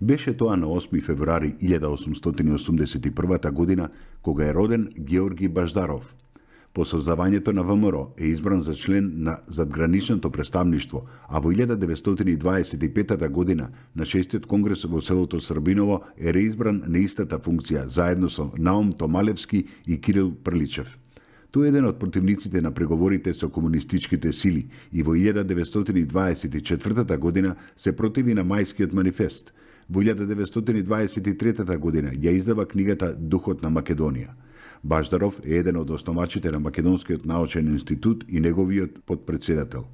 Беше тоа на 8 февруари 1881 година, кога е роден Георги Баждаров. По создавањето на ВМРО е избран за член на задграничното представништво, а во 1925 година на 6-тиот конгрес во селото Србиново е реизбран на истата функција заедно со Наум Томалевски и Кирил Прличев. Тој е еден од противниците на преговорите со комунистичките сили и во 1924 година се противи на Мајскиот манифест. Во 1923 година ја издава книгата Духот на Македонија. Баждаров е еден од основачите на Македонскиот научен институт и неговиот подпредседател.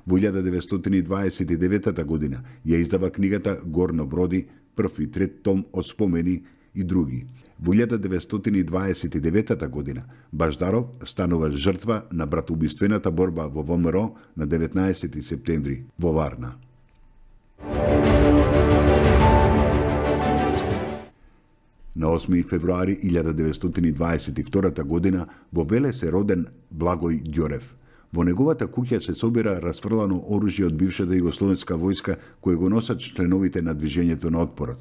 Во 1929 година ја издава книгата Горно Броди, прв и трет том од спомени и други. Во 1929 година Баждаров станува жртва на братоубиствената борба во ВМРО на 19 септември во Варна. На 8 февруари 1922 година во Велес е роден Благој Ѓорев. Во неговата куќа се собира расфрлано оружје од бившата југословенска војска кој го носат членовите на движењето на отпорот.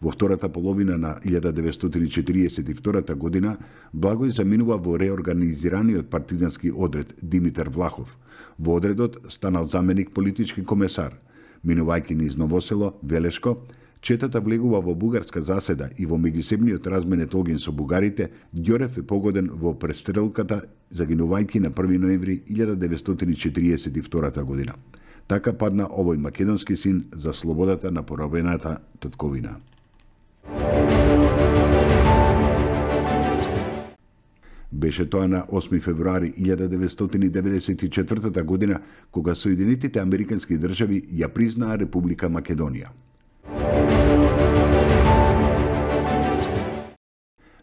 Во втората половина на 1942 година Благој заминува во реорганизираниот партизански одред Димитар Влахов. Во одредот станал заменик политички комесар. Минувајќи низ Новосело, Велешко, четата влегува во бугарска заседа и во меѓусебниот разменет огин со бугарите, Ѓорев е погоден во престрелката, загинувајќи на 1 ноември 1942 година. Така падна овој македонски син за слободата на поробената татковина. Беше тоа на 8 февруари 1994 година, кога Соединетите Американски држави ја признаа Република Македонија.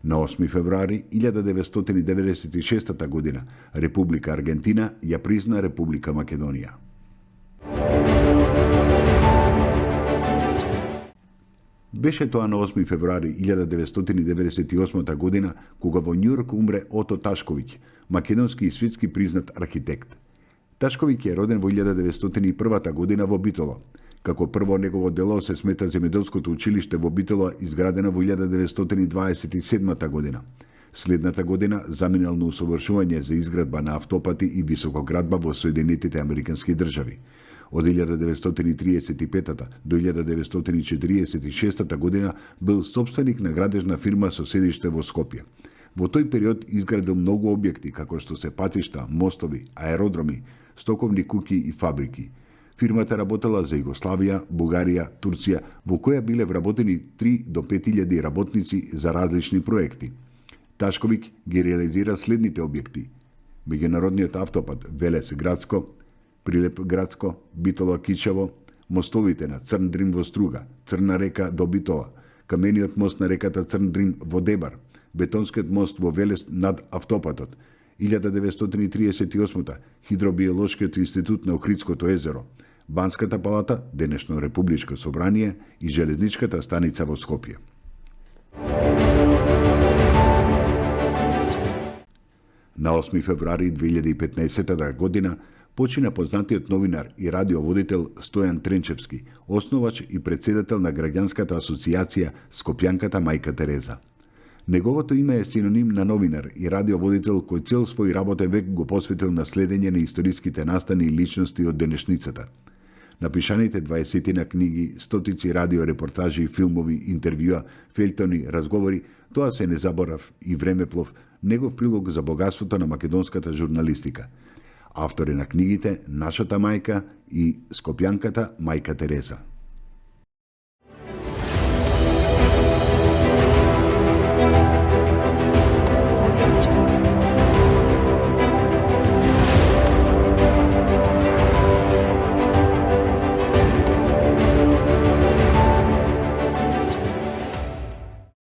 На 8 февруари 1996 година Република Аргентина ја призна Република Македонија. Беше тоа на 8 февруари 1998 година, кога во Њујорк умре Ото Ташковиќ, македонски и светски признат архитект. Ташковиќ е роден во 1901 година во Битола. Како прво негово дело се смета земјоделското училиште во Битола, изградено во 1927 година. Следната година заминал на усовршување за изградба на автопати и високоградба во Соединетите Американски држави. Од 1935 до 1946 година бил собственик на градежна фирма со седиште во Скопје. Во тој период изградил многу објекти, како што се патишта, мостови, аеродроми, стоковни куќи и фабрики. Фирмата работела за Југославија, Бугарија, Турција, во која биле вработени 3 до 5000 работници за различни проекти. Ташковиќ ги реализира следните објекти: меѓународниот автопат Велес Градско, Прилеп Градско, Битола Кичево, мостовите на Црн Дрим во Струга, Црна река до Битола, камениот мост на реката Црн Дрим во Дебар, бетонскиот мост во Велес над автопатот, 1938 Хидробиолошкиот институт на Охридското езеро, Банската палата, денешно Републичко собрание и железничката станица во Скопје. На 8 февруари 2015 година почина познатиот новинар и радиоводител Стојан Тренчевски, основач и председател на граѓанската асоциација Скопјанката мајка Тереза. Неговото име е синоним на новинар и радиоводител кој цел свој работен век го посветил на следење на историските настани и личности од денешницата. Напишаните 20 на книги, стотици радиорепортажи, филмови, интервјуа, фелтони, разговори, тоа се незаборав и времеплов негов прилог за богатството на македонската журналистика. Автори на книгите Нашата мајка и Скопјанката мајка Тереза.